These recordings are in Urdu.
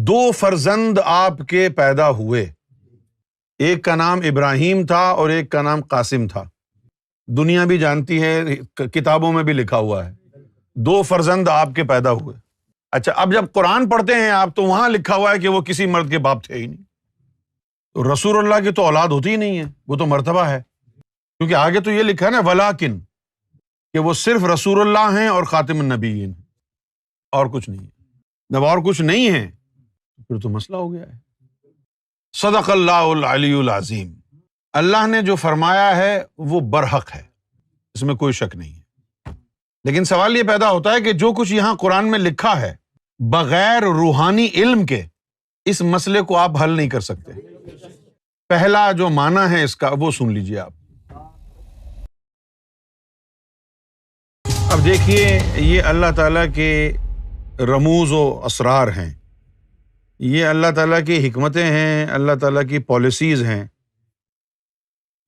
دو فرزند آپ کے پیدا ہوئے، ایک کا نام ابراہیم تھا اور ایک کا نام قاسم تھا۔ دنیا بھی جانتی ہے، کتابوں میں بھی لکھا ہوا ہے، دو فرزند آپ کے پیدا ہوئے۔ اچھا، اب جب قرآن پڑھتے ہیں آپ تو وہاں لکھا ہوا ہے کہ وہ کسی مرد کے باپ تھے ہی نہیں۔ تو رسول اللہ کی تو اولاد ہوتی ہی نہیں ہے، وہ تو مرتبہ ہے، کیونکہ آگے تو یہ لکھا ہے نا ولیکن، کہ وہ صرف رسول اللہ ہیں اور خاتم النبیین ہیں، اور کچھ نہیں ہے۔ جب اور کچھ نہیں ہے پھر تو مسئلہ ہو گیا ہے۔ صدق اللہ العلی العظیم۔ اللہ نے جو فرمایا ہے وہ برحق ہے، اس میں کوئی شک نہیں ہے، لیکن سوال یہ پیدا ہوتا ہے کہ جو کچھ یہاں قرآن میں لکھا ہے بغیر روحانی علم کے اس مسئلے کو آپ حل نہیں کر سکتے۔ پہلا جو معنی ہے اس کا وہ سن لیجئے آپ۔ اب دیکھیے، یہ اللہ تعالیٰ کے رموز و اسرار ہیں، یہ اللہ تعالیٰ کی حکمتیں ہیں، اللہ تعالیٰ کی پالیسیز ہیں۔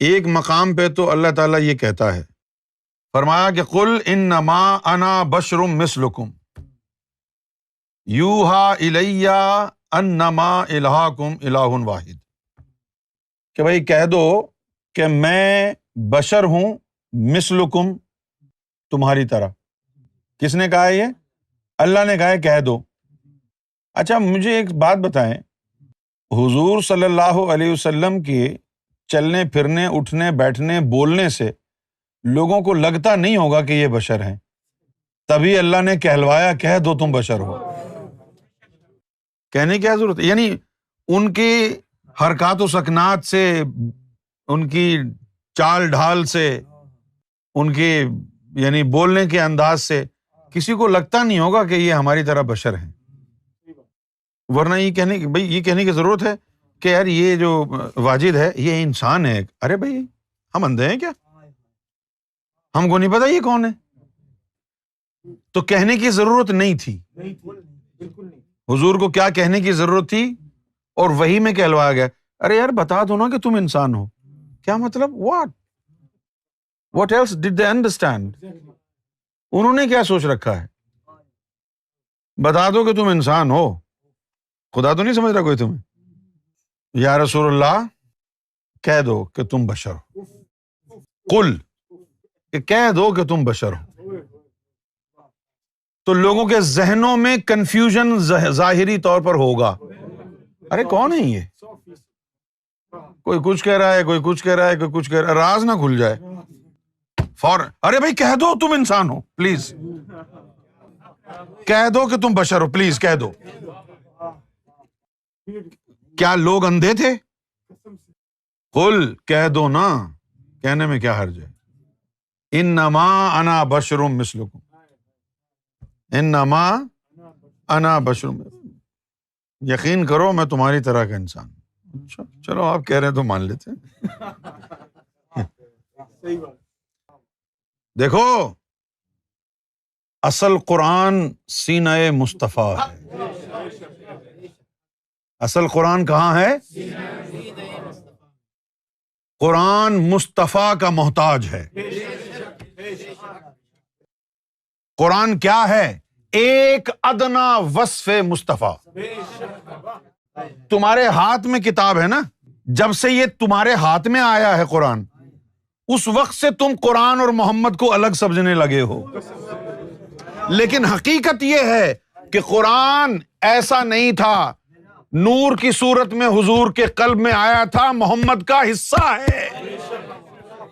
ایک مقام پہ تو اللہ تعالیٰ یہ کہتا ہے، فرمایا کہ قل انما انا بشر مثلکم یوحی الی انما الہکم الہ واحد، کہ بھائی کہہ دو کہ میں بشر ہوں مثلکم، تمہاری طرح۔ کس نے کہا ہے یہ؟ اللہ نے کہا ہے کہہ دو۔ اچھا مجھے ایک بات بتائیں، حضور صلی اللہ علیہ وسلم کے چلنے پھرنے، اٹھنے بیٹھنے، بولنے سے لوگوں کو لگتا نہیں ہوگا کہ یہ بشر ہیں، تبھی اللہ نے کہلوایا کہہ دو تم بشر ہو۔ کہنے کی کیا ضرورت ہے؟ یعنی ان کی حرکات و سکنات سے، ان کی چال ڈھال سے، ان کے یعنی بولنے کے انداز سے کسی کو لگتا نہیں ہوگا کہ یہ ہماری طرح بشر ہیں، ورنہ یہ کہنے کی ضرورت ہے کہ یار یہ جو واجد ہے یہ انسان ہے۔ ارے بھائی ہم اندھے ہیں کیا؟ ہم کو نہیں پتا یہ کون ہے؟ تو کہنے کی ضرورت نہیں تھی۔ حضور کو کیا کہنے کی ضرورت تھی؟ اور وحی میں کہلوایا گیا، ارے یار بتا دو نا کہ تم انسان ہو۔ کیا مطلب؟ What else did they understand؟ انہوں نے کیا سوچ رکھا ہے؟ بتا دو کہ تم انسان ہو، خدا تو نہیں سمجھ رہا کوئی تمہیں۔ یا رسول اللہ کہہ دو کہ تم بشر ہو، قل کہ کہہ دو کہ تم بشر ہو۔ تو لوگوں کے ذہنوں میں کنفیوژن ظاہری طور پر ہوگا، ارے کون ہے یہ؟ کوئی کچھ کہہ رہا ہے، کوئی کچھ کہہ رہا ہے، کوئی کچھ کہہ رہا ہے، راز نہ کھل جائے فوراً، ارے بھائی کہہ دو تم انسان ہو، پلیز کہہ دو کہ تم بشر ہو، پلیز کہہ دو۔ کیا لوگ اندھے تھے؟ قل کہہ دو نا، کہنے میں کیا حرج ہے؟ انما انا بشر مثلکم، انما انا بشر، یقین کرو میں تمہاری طرح کا انسان ہوں۔ اچھا چلو آپ کہہ رہے ہیں تو مان لیتے ہیں۔ دیکھو اصل قرآن سینہ مصطفیٰ ہے، اصل قرآن کہاں ہے؟ قرآن مصطفیٰ کا محتاج ہے۔ قرآن کیا ہے؟ ایک ادنا وصف مصطفیٰ۔ تمہارے ہاتھ میں کتاب ہے نا، جب سے یہ تمہارے ہاتھ میں آیا ہے قرآن، اس وقت سے تم قرآن اور محمد کو الگ سمجھنے لگے ہو، لیکن حقیقت یہ ہے کہ قرآن ایسا نہیں تھا، نور کی صورت میں حضور کے قلب میں آیا تھا، محمد کا حصہ ہے۔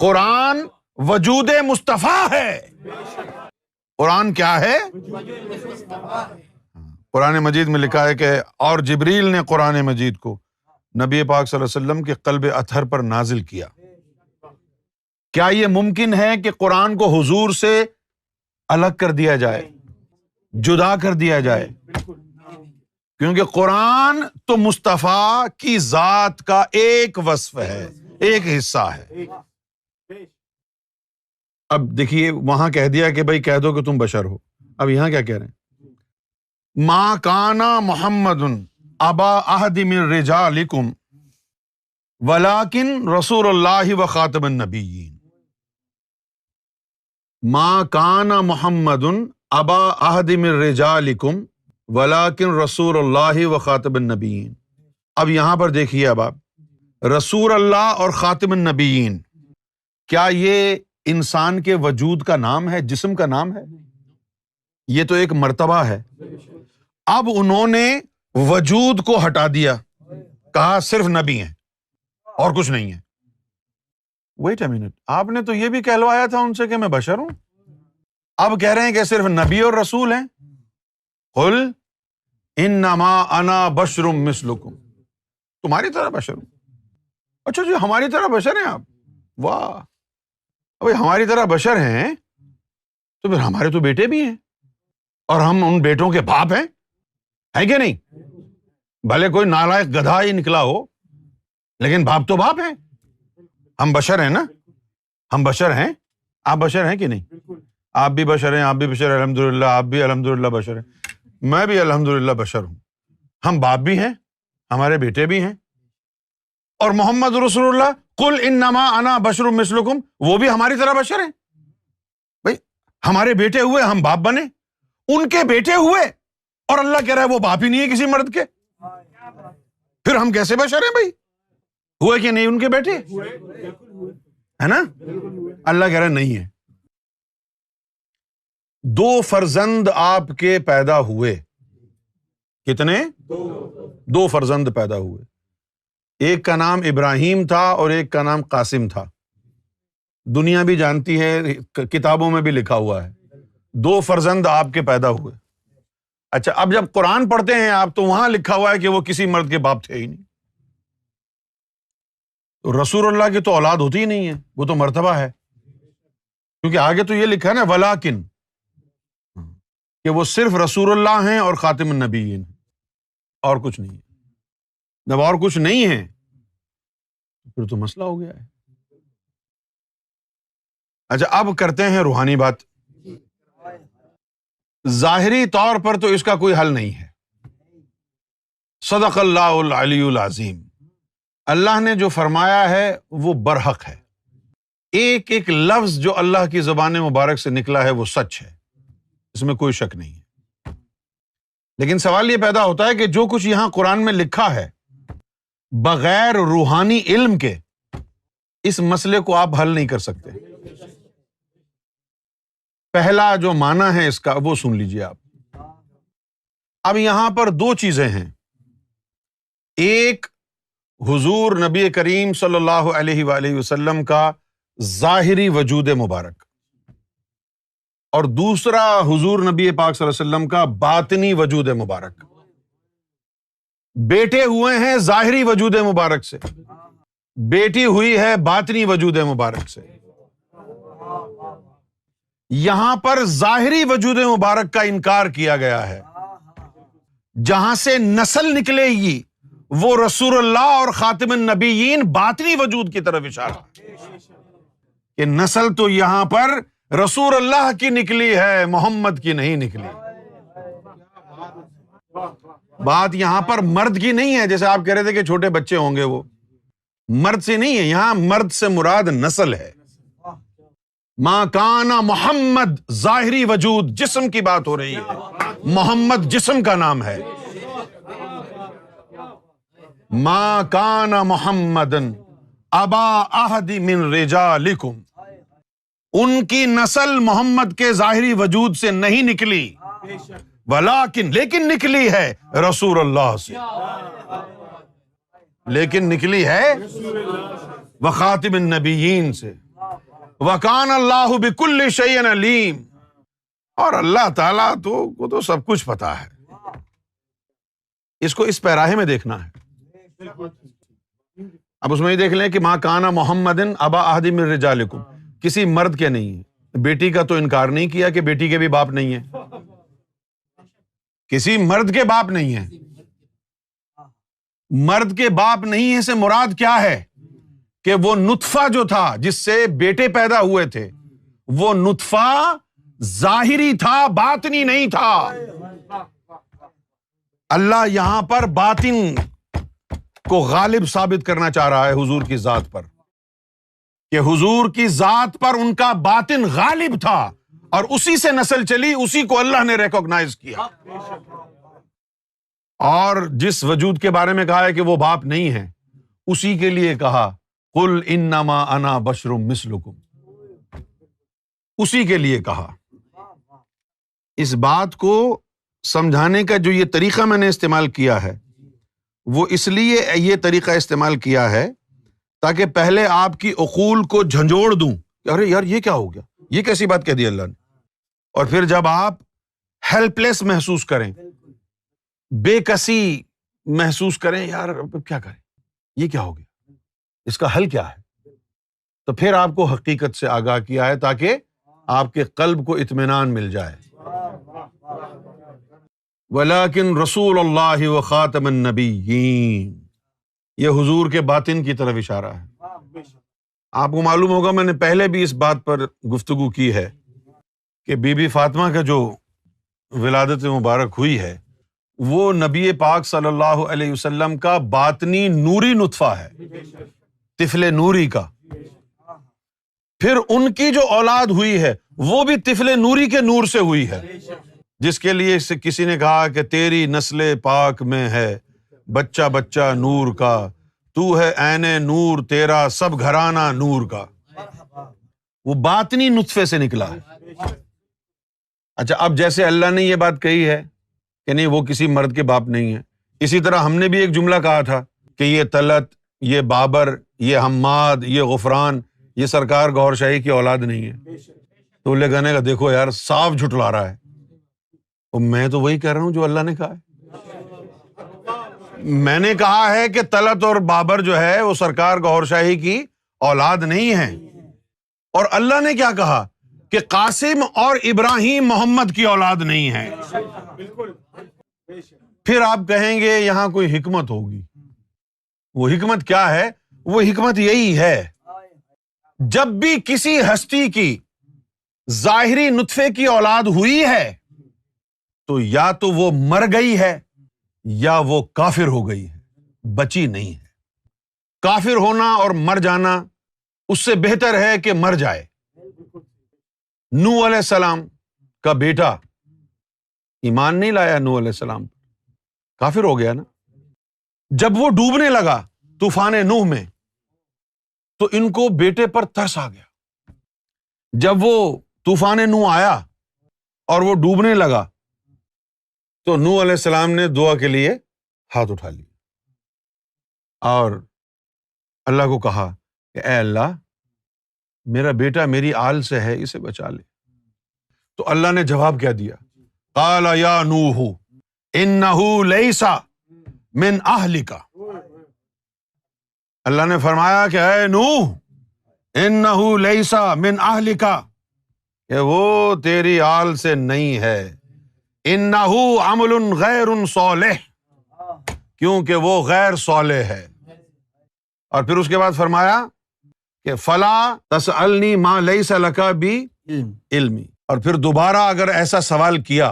قرآن وجود مصطفیٰ ہے۔ قرآن کیا ہے؟ قرآن مجید میں لکھا ہے کہ اور جبریل نے قرآن مجید کو نبی پاک صلی اللہ علیہ وسلم کے قلب اطہر پر نازل کیا۔ کیا یہ ممکن ہے کہ قرآن کو حضور سے الگ کر دیا جائے، جدا کر دیا جائے؟ کیونکہ قرآن تو مصطفیٰ کی ذات کا ایک وصف ہے، ایک حصہ ہے۔ اب دیکھیے وہاں کہہ دیا کہ بھائی کہہ دو کہ تم بشر ہو، اب یہاں کیا کہہ رہے ہیں؟ ما کان محمد ابا احد من رجالکم ولکن رسول اللہ و خاتم النبیین۔ ما کان محمد ابا احد من رجالکم ولیکن رسول اللہ و خاتم النبیین. اب یہاں پر دیکھیے، اب آپ رسول اللہ اور خاتم النبیین، کیا یہ انسان کے وجود کا نام ہے، جسم کا نام ہے؟ یہ تو ایک مرتبہ ہے. اب انہوں نے وجود کو ہٹا دیا، کہا صرف نبی ہیں اور کچھ نہیں ہے. ویٹ اے منٹ، آپ نے تو یہ بھی کہلوایا تھا ان سے کہ میں بشر ہوں، اب کہہ رہے ہیں کہ صرف نبی اور رسول ہیں. قل انما انا بشر مثلکم، تمہاری طرح بشر ہوں. اچھا جی، ہماری طرح بشر ہیں آپ؟ واہ، ابھی ہماری طرح بشر ہیں تو پھر ہمارے تو بیٹے بھی ہیں اور ہم ان بیٹوں کے باپ ہیں کہ نہیں؟ بھلے کوئی نالائق گدھا ہی نکلا ہو، لیکن باپ تو باپ ہیں. ہم بشر ہیں نا، ہم بشر ہیں. آپ بشر ہیں کہ نہیں؟ آپ بھی بشر ہیں، آپ بھی بشر ہیں الحمدللہ، آپ بھی الحمدللہ بشر ہیں، میں بھی الحمدللہ بشر ہوں. ہم باپ بھی ہیں، ہمارے بیٹے بھی ہیں. اور محمد رسول اللہ قل انما انا بشر مثلکم، وہ بھی ہماری طرح بشر ہیں. بھائی ہمارے بیٹے ہوئے، ہم باپ بنے، ان کے بیٹے ہوئے، اور اللہ کہہ رہا ہے وہ باپ ہی نہیں ہے کسی مرد کے، پھر ہم کیسے بشر ہیں بھائی؟ ہوئے کہ نہیں ان کے بیٹے؟ ہے نا؟ اللہ کہہ رہا ہے نہیں ہے. 2 فرزند آپ کے پیدا ہوئے. کتنے؟ 2 فرزند پیدا ہوئے. ایک کا نام ابراہیم تھا اور ایک کا نام قاسم تھا. دنیا بھی جانتی ہے، کتابوں میں بھی لکھا ہوا ہے 2 فرزند آپ کے پیدا ہوئے. اچھا، اب جب قرآن پڑھتے ہیں آپ تو وہاں لکھا ہوا ہے کہ وہ کسی مرد کے باپ تھے ہی نہیں. تو رسول اللہ کی تو اولاد ہوتی ہی نہیں ہے، وہ تو مرتبہ ہے. کیونکہ آگے تو یہ لکھا ہے نا ولیکن، کہ وہ صرف رسول اللہ ہیں اور خاتم النبیین ہیں، اور کچھ نہیں ہے. جب اور کچھ نہیں ہے پھر تو مسئلہ ہو گیا ہے. اچھا، اب کرتے ہیں روحانی بات. ظاہری طور پر تو اس کا کوئی حل نہیں ہے. صدق اللہ العلی العظیم. اللہ نے جو فرمایا ہے وہ برحق ہے. ایک ایک لفظ جو اللہ کی زبان مبارک سے نکلا ہے وہ سچ ہے، اس میں کوئی شک نہیں ہے. لیکن سوال یہ پیدا ہوتا ہے کہ جو کچھ یہاں قرآن میں لکھا ہے بغیر روحانی علم کے اس مسئلے کو آپ حل نہیں کر سکتے. پہلا جو معنی ہے اس کا وہ سن لیجیے آپ. اب یہاں پر 2 چیزیں ہیں. ایک حضور نبی کریم صلی اللہ علیہ وآلہ وسلم کا ظاہری وجود مبارک، اور دوسرا حضور نبی پاک صلی اللہ علیہ وسلم کا باطنی وجود مبارک. بیٹے ہوئے ہیں ظاہری وجود مبارک سے، بیٹی ہوئی ہے باطنی وجود مبارک سے. یہاں پر ظاہری وجود مبارک کا انکار کیا گیا ہے. جہاں سے نسل نکلے گی وہ رسول اللہ اور خاتم النبیین باطنی وجود کی طرف اشارہ کہ نسل تو یہاں پر رسول اللہ کی نکلی ہے، محمد کی نہیں نکلی. بات یہاں پر مرد کی نہیں ہے، جیسے آپ کہہ رہے تھے کہ چھوٹے بچے ہوں گے، وہ مرد سے نہیں ہے. یہاں مرد سے مراد نسل ہے. ما کان محمد ظاہری وجود، جسم کی بات ہو رہی ہے. محمد جسم کا نام ہے. ما کان محمد ابا احد من رجالکم، ان کی نسل محمد کے ظاہری وجود سے نہیں نکلی، ولیکن لیکن نکلی ہے رسول اللہ سے، لیکن نکلی ہے وخاتم النبیین سے. وکان اللہ بکل شیء علیم، اور اللہ تعالیٰ کو تو سب کچھ پتا ہے. اس کو اس پیراہے میں دیکھنا ہے. اب اس میں یہ دیکھ لیں کہ ما کان محمد ابا احد من رجالکم، کسی مرد کے نہیں ہے. بیٹی کا تو انکار نہیں کیا کہ بیٹی کے بھی باپ نہیں ہے، کسی مرد کے باپ نہیں ہے. مرد کے باپ نہیں ہے سے مراد کیا ہے کہ وہ نطفہ جو تھا جس سے بیٹے پیدا ہوئے تھے، وہ نطفہ ظاہری تھا، باطنی نہیں تھا. اللہ یہاں پر باطن کو غالب ثابت کرنا چاہ رہا ہے حضور کی ذات پر، کہ حضور کی ذات پر ان کا باطن غالب تھا اور اسی سے نسل چلی، اسی کو اللہ نے ریکوگنائز کیا. اور جس وجود کے بارے میں کہا ہے کہ وہ باپ نہیں ہے، اسی کے لیے کہا قل انما انا بشر مثلکم، اسی کے لیے کہا۔ اس بات کو سمجھانے کا جو یہ طریقہ میں نے استعمال کیا ہے، وہ اس لیے یہ طریقہ استعمال کیا ہے تاکہ پہلے آپ کی عقول کو جھنجھوڑ دوں کہ ارے یار یہ کیا ہو گیا، یہ کیسی بات کہہ دی اللہ نے، اور پھر جب آپ ہیلپ لیس محسوس کریں، بے کسی محسوس کریں، یار اب کیا کریں، یہ کیا ہو گیا، اس کا حل کیا ہے، تو پھر آپ کو حقیقت سے آگاہ کیا ہے تاکہ آپ کے قلب کو اطمینان مل جائے۔ ولیکن رسول اللہ و خاتم النبیین، یہ حضور کے باطن کی طرف اشارہ ہے۔ آپ کو معلوم ہوگا میں نے پہلے بھی اس بات پر گفتگو کی ہے کہ بی بی فاطمہ کا جو ولادت مبارک ہوئی ہے وہ نبی پاک صلی اللہ علیہ وسلم کا باطنی نوری نطفہ ہے، طفل نوری کا۔ پھر ان کی جو اولاد ہوئی ہے وہ بھی طفل نوری کے نور سے ہوئی ہے، جس کے لیے کسی نے کہا کہ تیری نسل پاک میں ہے بچہ بچہ نور کا، تو ہے عین نور تیرا سب گھرانہ نور کا۔ وہ باطنی نطفے سے نکلا ہے۔ اچھا، اب جیسے اللہ نے یہ بات کہی ہے کہ نہیں وہ کسی مرد کے باپ نہیں ہے، اسی طرح ہم نے بھی ایک جملہ کہا تھا کہ یہ طلعت، یہ بابر، یہ حماد، یہ غفران، یہ سرکار گوھر شاہی کی اولاد نہیں ہے۔ تو اللہ کہنے کا دیکھو یار صاف جھٹلا رہا ہے، اور میں تو وہی کہہ رہا ہوں جو اللہ نے کہا ہے۔ میں نے کہا ہے کہ طلعت اور بابر جو ہے وہ سرکار گوھر شاہی کی اولاد نہیں ہے، اور اللہ نے کیا کہا کہ قاسم اور ابراہیم محمد کی اولاد نہیں ہے۔ پھر آپ کہیں گے یہاں کوئی حکمت ہوگی، وہ حکمت کیا ہے؟ وہ حکمت یہی ہے، جب بھی کسی ہستی کی ظاہری نطفے کی اولاد ہوئی ہے تو یا تو وہ مر گئی ہے یا وہ کافر ہو گئی ہے، بچی نہیں ہے۔ کافر ہونا اور مر جانا اس سے بہتر ہے کہ مر جائے۔ نوح علیہ السلام کا بیٹا ایمان نہیں لایا نوح علیہ السلام، کافر ہو گیا نا۔ جب وہ ڈوبنے لگا طوفان نوح میں تو ان کو بیٹے پر ترس آ گیا۔ جب وہ طوفان نوح آیا اور وہ ڈوبنے لگا تو نوح علیہ السلام نے دعا کے لیے ہاتھ اٹھا لیا اور اللہ کو کہا کہ اے اللہ میرا بیٹا میری آل سے ہے، اسے بچا لے۔ تو اللہ نے جواب کیا دیا؟ قال یا نوح انہ لیس من اہلک، اللہ نے فرمایا کہ اے نوح انہ لیس من اہلک، کہ وہ تیری آل سے نہیں ہے، انہ عمل غیر صالح، کیونکہ وہ غیر صالح ہے۔ اور پھر اس کے بعد فرمایا کہ فلا تسألنی ما لیس لک بی علمی، اور پھر دوبارہ اگر ایسا سوال کیا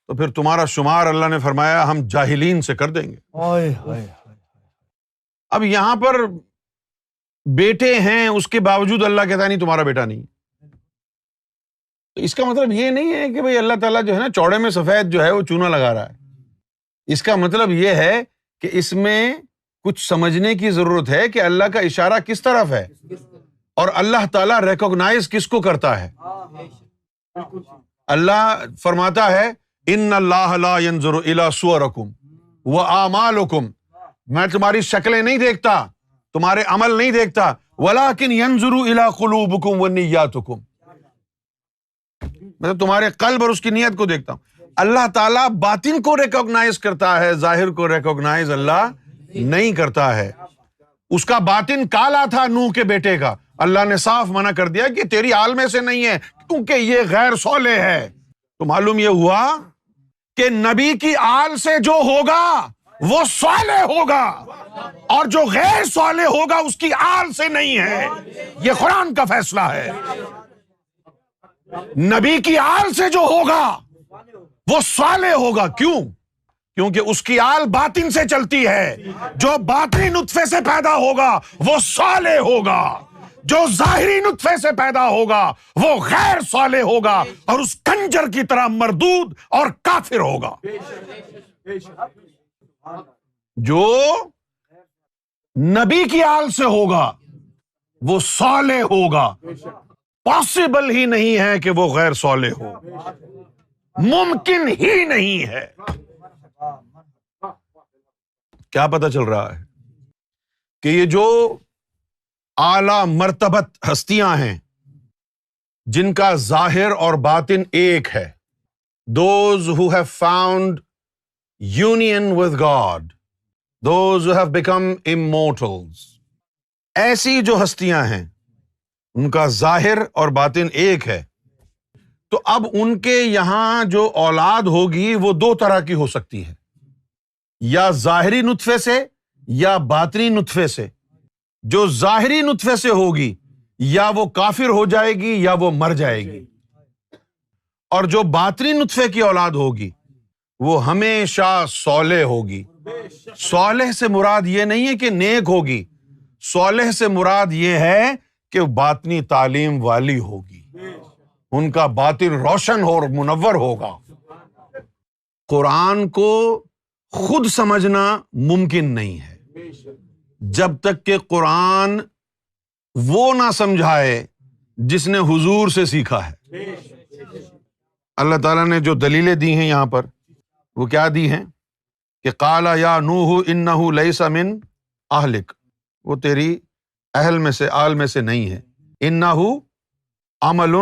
تو پھر تمہارا شمار اللہ نے فرمایا ہم جاہلین سے کر دیں گے۔ اب یہاں پر بیٹے ہیں اس کے باوجود اللہ کہتا نہیں تمہارا بیٹا نہیں۔ تو اس کا مطلب یہ نہیں ہے کہ بھئی اللہ تعالیٰ جو ہے نا چوڑے میں سفید جو ہے وہ چونا لگا رہا ہے۔ اس کا مطلب یہ ہے کہ اس میں کچھ سمجھنے کی ضرورت ہے کہ اللہ کا اشارہ کس طرف ہے اور اللہ تعالیٰ ریکوگنائز کس کو کرتا ہے۔ اللہ فرماتا ہے ان اللہ لا ينظر الى صورکم واعمالکم، میں تمہاری شکلیں نہیں دیکھتا، تمہارے عمل نہیں دیکھتا، ولکن ينظر الى قلوبکم ونیاتکم، میں تمہارے قلب اور اس کی نیت کو دیکھتا ہوں۔ اللہ تعالیٰ باطن کو ریکوگنائز کرتا ہے، ظاہر کو ریکوگنائز اللہ نہیں کرتا ہے۔ اس کا باطن کالا تھا نوح کے بیٹے کا، اللہ نے صاف منع کر دیا کہ تیری آل میں سے نہیں ہے کیونکہ یہ غیر صالح ہے۔ تو معلوم یہ ہوا کہ نبی کی آل سے جو ہوگا وہ صالح ہوگا، اور جو غیر صالح ہوگا اس کی آل سے نہیں ہے۔ یہ قرآن کا فیصلہ ہے۔ نبی کی آل سے جو ہوگا وہ صالح ہوگا، کیوں؟ کیونکہ اس کی آل باطن سے چلتی ہے۔ جو باطنی نطفے سے پیدا ہوگا وہ صالح ہوگا، جو ظاہری نطفے سے پیدا ہوگا وہ غیر صالح ہوگا اور اس کنجر کی طرح مردود اور کافر ہوگا۔ جو نبی کی آل سے ہوگا وہ صالح ہوگا، پاسبل ہی نہیں ہے کہ وہ غیر صالح ہو، ممکن ہی نہیں ہے۔ کیا پتہ چل رہا ہے کہ یہ جو اعلیٰ مرتبت ہستیاں ہیں جن کا ظاہر اور باطن ایک ہے، those who have found union with God, those who have become immortals، ایسی جو ہستیاں ہیں ان کا ظاہر اور باطن ایک ہے، تو اب ان کے یہاں جو اولاد ہوگی وہ دو طرح کی ہو سکتی ہے، یا ظاہری نطفے سے یا باطنی نطفے سے۔ جو ظاہری نطفے سے ہوگی یا وہ کافر ہو جائے گی یا وہ مر جائے گی، اور جو باطنی نطفے کی اولاد ہوگی وہ ہمیشہ صالح ہوگی۔ صالح سے مراد یہ نہیں ہے کہ نیک ہوگی، صالح سے مراد یہ ہے کہ باطنی تعلیم والی ہوگی، ان کا باطن روشن اور منور ہوگا۔ قرآن کو خود سمجھنا ممکن نہیں ہے جب تک کہ قرآن وہ نہ سمجھائے جس نے حضور سے سیکھا ہے۔ اللہ تعالیٰ نے جو دلیلیں دی ہیں یہاں پر وہ کیا دی ہیں کہ قال یا نوح انہ لیس من اہلک، وہ تیری اہل میں سے، آل میں سے نہیں ہے، انہ عمل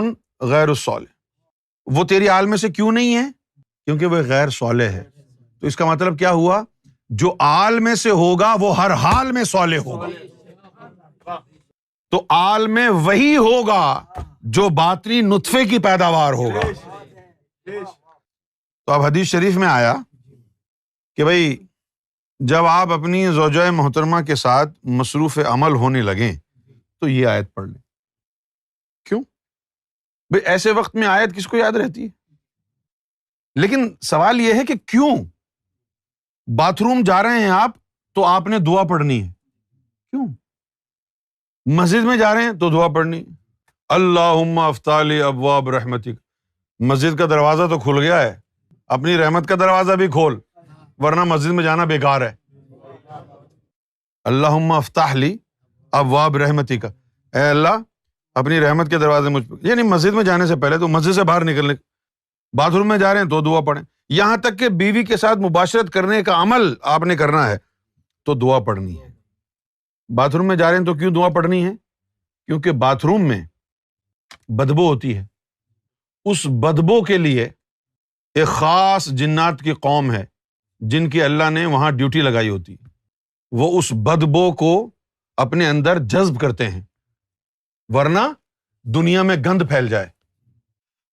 غیر الصالح، وہ تیری آل میں سے کیوں نہیں ہے؟ کیونکہ وہ غیر صالح ہے۔ تو اس کا مطلب کیا ہوا؟ جو آل میں سے ہوگا وہ ہر حال میں صالح ہوگا۔ تو آل میں وہی ہوگا جو باطنی نطفے کی پیداوار ہوگا۔ تو اب حدیث شریف میں آیا کہ بھئی جب آپ اپنی زوجہ محترمہ کے ساتھ مصروف عمل ہونے لگیں تو یہ آیت پڑھ لیں۔ کیوں بھئی ایسے وقت میں آیت کس کو یاد رہتی ہے؟ لیکن سوال یہ ہے کہ کیوں؟ باتھ روم جا رہے ہیں آپ تو آپ نے دعا پڑھنی ہے، کیوں؟ مسجد میں جا رہے ہیں تو دعا پڑھنی ہے، اللہم افتح لی ابواب رحمتک، مسجد کا دروازہ تو کھل گیا ہے، اپنی رحمت کا دروازہ بھی کھول، ورنہ مسجد میں جانا بیکار ہے۔ اللہم افتح لی ابواب رحمتک، اے اللہ اپنی رحمت کے دروازے مجھ پر، یعنی مسجد میں جانے سے پہلے تو مسجد سے باہر نکلنے، باتھ روم میں جا رہے ہیں تو دعا پڑھیں، یہاں تک کہ بیوی کے ساتھ مباشرت کرنے کا عمل آپ نے کرنا ہے تو دعا پڑھنی ہے۔ باتھ روم میں جا رہے ہیں تو کیوں دعا پڑھنی ہے؟ کیونکہ باتھ روم میں بدبو ہوتی ہے، اس بدبو کے لیے ایک خاص جنات کی قوم ہے جن کی اللہ نے وہاں ڈیوٹی لگائی ہوتی ہے، وہ اس بدبو کو اپنے اندر جذب کرتے ہیں ورنہ دنیا میں گند پھیل جائے۔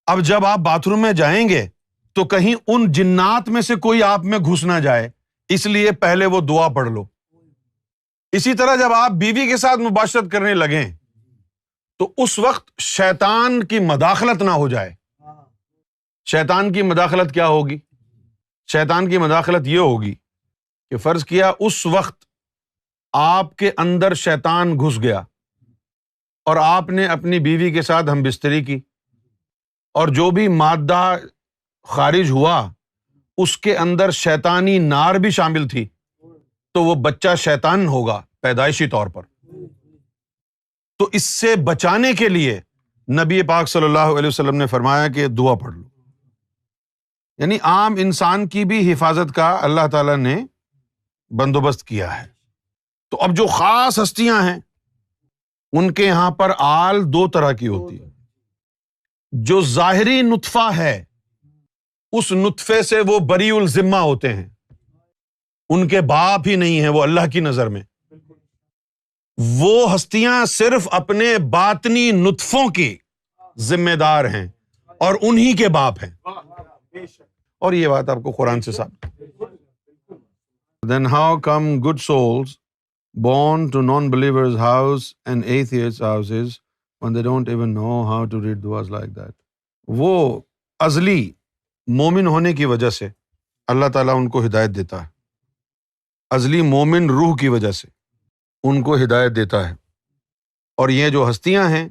اب جب آپ باتھ روم میں جائیں گے تو کہیں ان جنات میں سے کوئی آپ میں گھس نہ جائے، اس لیے پہلے وہ دعا پڑھ لو۔ اسی طرح جب آپ بیوی کے ساتھ مباشرت کرنے لگیں تو اس وقت شیطان کی مداخلت نہ ہو جائے۔ شیطان کی مداخلت کیا ہوگی؟ شیطان کی مداخلت یہ ہوگی کہ فرض کیا اس وقت آپ کے اندر شیطان گھس گیا اور آپ نے اپنی بیوی کے ساتھ ہم بستری کی، اور جو بھی مادہ خارج ہوا اس کے اندر شیطانی نار بھی شامل تھی، تو وہ بچہ شیطان ہوگا پیدائشی طور پر۔ تو اس سے بچانے کے لیے نبی پاک صلی اللہ علیہ وسلم نے فرمایا کہ دعا پڑھ لو، یعنی عام انسان کی بھی حفاظت کا اللہ تعالیٰ نے بندوبست کیا ہے۔ تو اب جو خاص ہستیاں ہیں ان کے یہاں پر آل دو طرح کی ہوتی ہے، جو ظاہری نطفہ ہے اس نطفے سے وہ بری الذمہ ہوتے ہیں، ان کے باپ ہی نہیں ہیں وہ اللہ کی نظر میں، وہ ہستیاں صرف اپنے باطنی نطفوں کی ذمہ دار ہیں اور انہی کے باپ ہیں، اور یہ بات آپ کو قرآن سے ثابت۔ Then how come good souls born to non-believers' house and atheists' houses when they don't even know how to read duas like that؟ وہ ازلی مومن ہونے کی وجہ سے اللہ تعالیٰ ان کو ہدایت دیتا ہے، ازلی مومن روح کی وجہ سے ان کو ہدایت دیتا ہے، اور یہ جو ہستیاں ہیں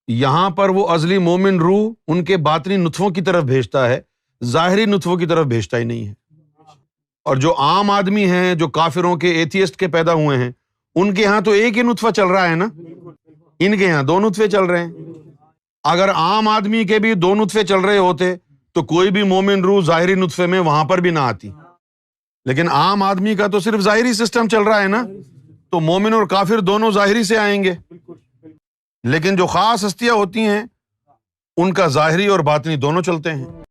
یہاں پر وہ ازلی مومن روح ان کے باطنی نطفوں کی طرف بھیجتا ہے، ظاہری نطفوں کی طرف بھیجتا ہی نہیں ہے۔ اور جو عام آدمی ہیں، جو کافروں کے ایتھیسٹ کے پیدا ہوئے ہیں، ان کے ہاں تو ایک ہی نطفہ چل رہا ہے نا، ان کے ہاں دو نطفے چل رہے ہیں۔ اگر عام آدمی کے بھی دو نطفے چل رہے ہوتے تو کوئی بھی مومن روح ظاہری نطفے میں وہاں پر بھی نہ آتی، لیکن عام آدمی کا تو صرف ظاہری سسٹم چل رہا ہے نا، تو مومن اور کافر دونوں ظاہری سے آئیں گے، لیکن جو خاص ہستیاں ہوتی ہیں ان کا ظاہری اور باطنی دونوں چلتے ہیں۔